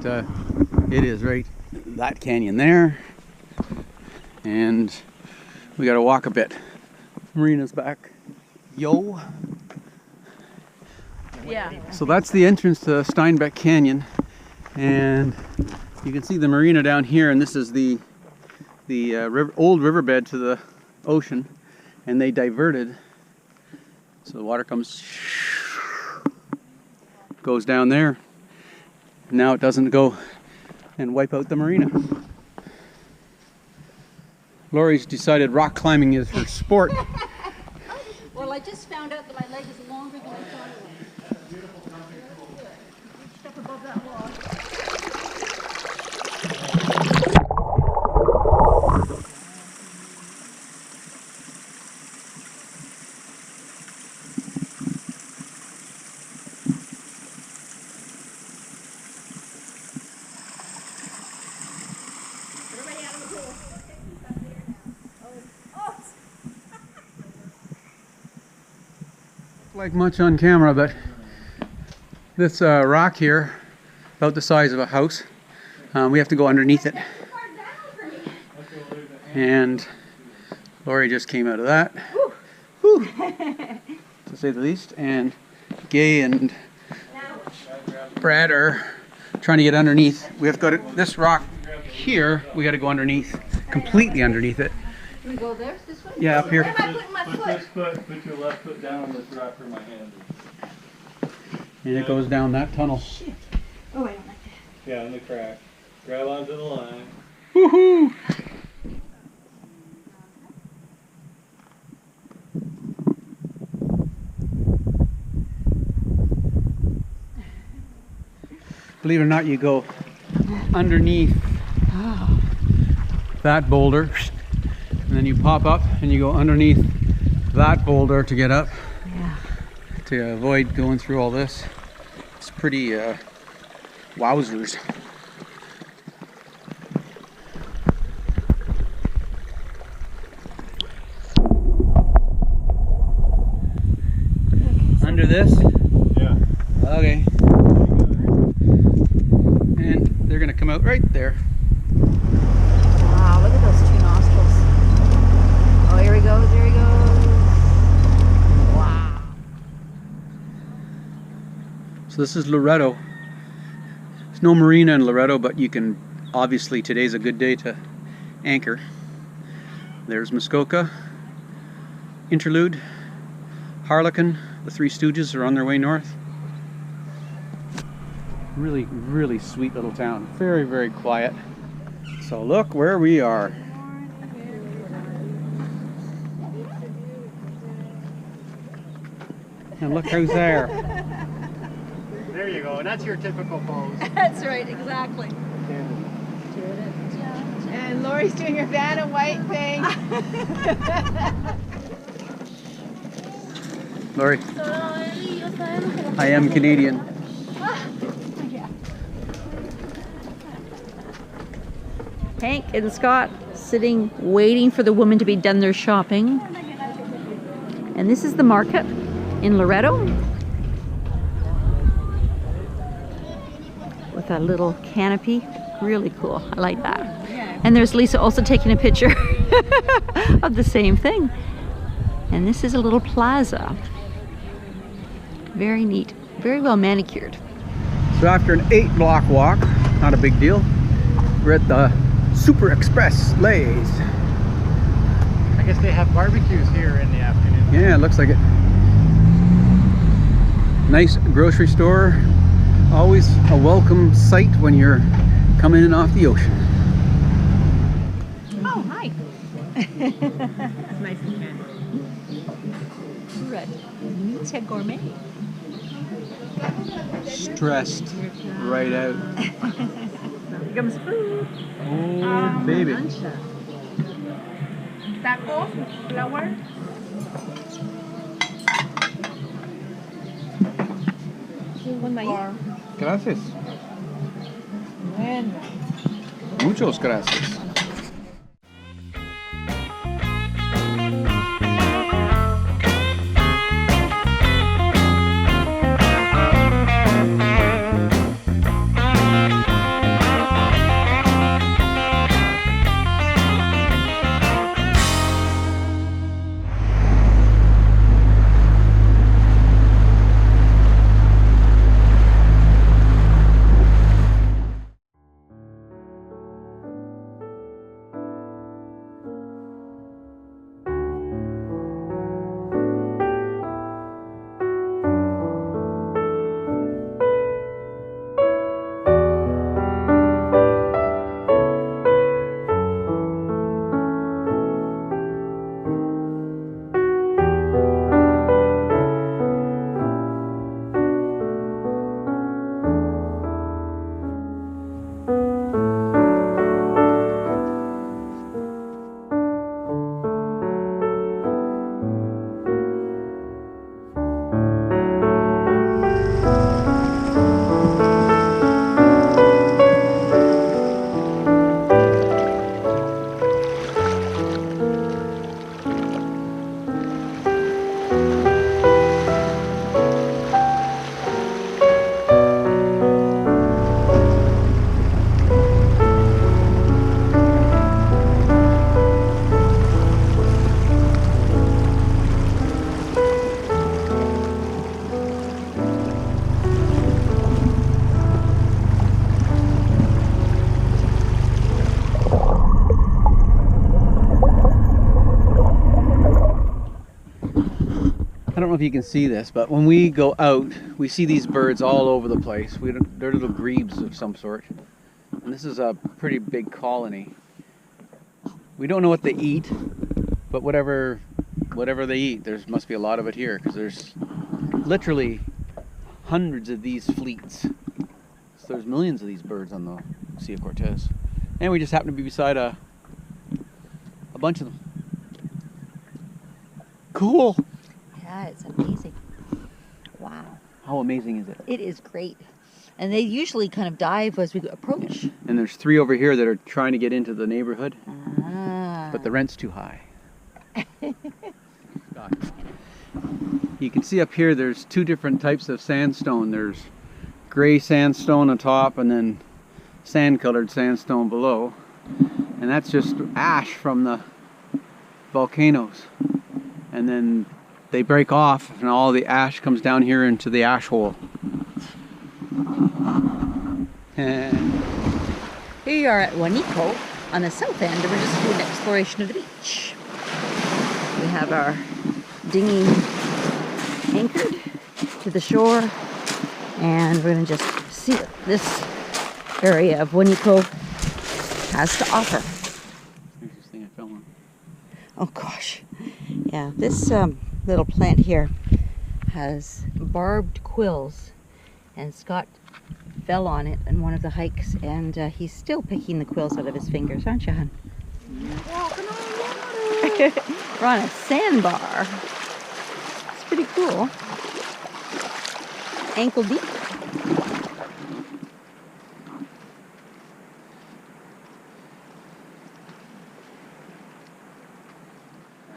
it is right that canyon there, and we got to walk a bit. Marina's back. Yo. Yeah. So that's the entrance to Steinbeck Canyon, and you can see the marina down here, and this is the old riverbed to the ocean, and they diverted, so the water goes down there. Now it doesn't go and wipe out the marina. Lori's decided rock climbing is her sport. Well, I just found out that my leg is longer than I thought it was. Step above that wall. Like much on camera, but this rock here, about the size of a house, we have to go underneath it, and Lori just came out of that. Whew. To say the least, and Gay and Brad are trying to get underneath. We have to go to this rock here. We got to go underneath, completely underneath it. Can we go there? This way? Yeah, up here. Put your left foot down on this rock where my hand is. And it goes down that tunnel. Shit. Oh, I don't like that. Yeah, in the crack. Grab onto the line. Woohoo! Believe it or not, you go underneath that boulder, and then you pop up and you go underneath that boulder to get up. Yeah. To avoid going through all this. It's pretty wowzers. Under this? Yeah. Okay. And they're gonna come out right there. Wow, look at those two nostrils. Oh, here he goes, here he goes. Wow. So this is Loreto. There's no marina in Loreto, but you can, obviously today's a good day to anchor. There's Muskoka, Interlude, Harlequin. The Three Stooges are on their way north. Really, really sweet little town. Very, very quiet. So look where we are. And look who's there. There you go, and that's your typical pose. That's right, exactly. And Lori's doing her Vanna White thing. Lori, I am Canadian. Hank and Scott sitting, waiting for the women to be done their shopping. And this is the market in Loreto. With a little canopy. Really cool. I like that. And there's Lisa also taking a picture of the same thing. And this is a little plaza. Very neat. Very well manicured. So after an 8-block walk, not a big deal, we're at the Super Express Lays. I guess they have barbecues here in the afternoon. Yeah, it looks like it. Nice grocery store. Always a welcome sight when you're coming in off the ocean. Oh, hi. That's nice and candy. Red. It's a gourmet. Stressed right out. Here comes food. Oh, baby. Taco, flour. Or Gracias. when Muchos gracias. don't know if you can see this, but when we go out, we see these birds all over the place. They're little grebes of some sort. And this is a pretty big colony. We don't know what they eat, but whatever they eat, there must be a lot of it here, because there's literally hundreds of these fleets. So there's millions of these birds on the Sea of Cortez. And we just happen to be beside a bunch of them. Cool. Yeah, it's amazing. Wow. How amazing is it? It is great. And they usually kind of dive as we approach. And there's 3 over here that are trying to get into the neighborhood, Ah. but the rent's too high. You can see up here there's 2 different types of sandstone. There's gray sandstone on top and then sand-colored sandstone below. And that's just ash from the volcanoes. And then they break off and all the ash comes down here into the ash hole. And Here you are at Juanico on the south end, and we're just doing an exploration of the beach. We have our dinghy anchored to the shore, and we're going to just see what this area of Juanico has to offer. here's this thing I fell on. Oh gosh. Yeah, this little plant here has barbed quills, and Scott fell on it in one of the hikes, and he's still picking the quills out of his fingers, aren't you, hon? Walking on water. We're on a sandbar. It's pretty cool. Ankle deep.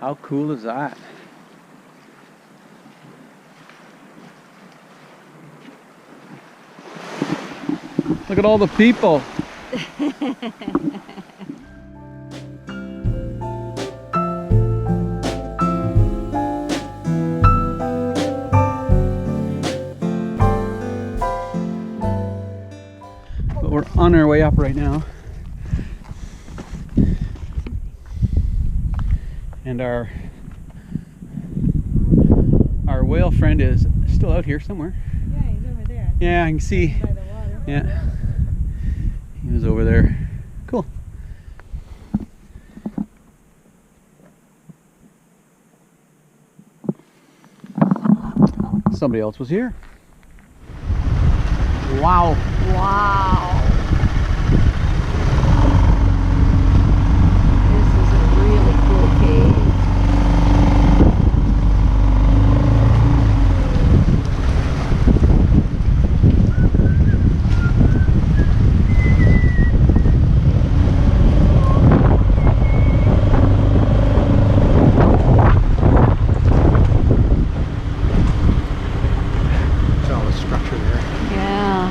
How cool is that? Look at all the people. But we're on our way up right now. And our whale friend is still out here somewhere. Yeah, he's over there. Yeah, I can see. By the water. Yeah. He was over there. Cool. Somebody else was here. Wow. Wow. This is a really cool cave. Saw the structure there. Yeah.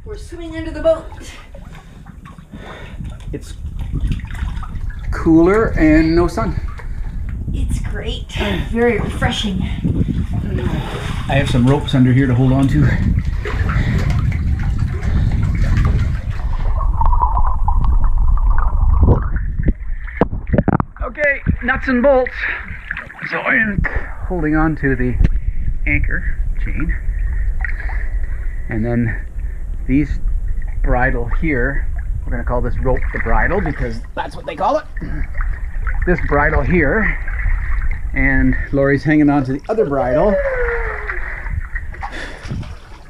We're swimming under the boat. It's cooler and no sun. It's great. Very refreshing. I have some ropes under here to hold on to. Okay, nuts and bolts. So I'm holding on to the anchor chain. And then these bridle here, we're going to call this rope the bridle because that's what they call it. This bridle here, and Lori's hanging on to the other bridle.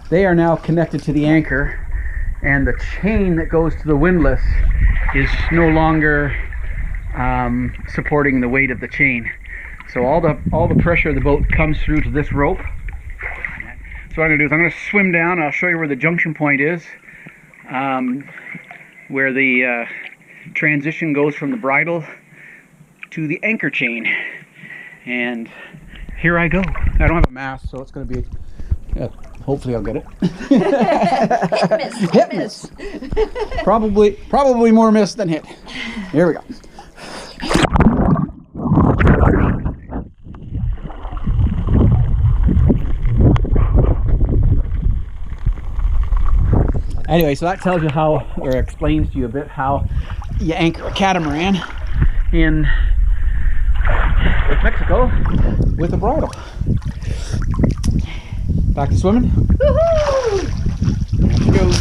They are now connected to the anchor, and the chain that goes to the windlass is no longer supporting the weight of the chain. So all the pressure of the boat comes through to this rope. So what I'm going to do is I'm going to swim down. I'll show you where the junction point is, where the transition goes from the bridle to the anchor chain. And here I go. I don't have a mast, so it's going to be, hopefully I'll get it. Hit miss. Probably more miss than hit. Here we go. Anyway, so that tells you how, or explains to you a bit how you anchor a catamaran in Mexico with a bridle. Back to swimming. Woohoo! There she goes.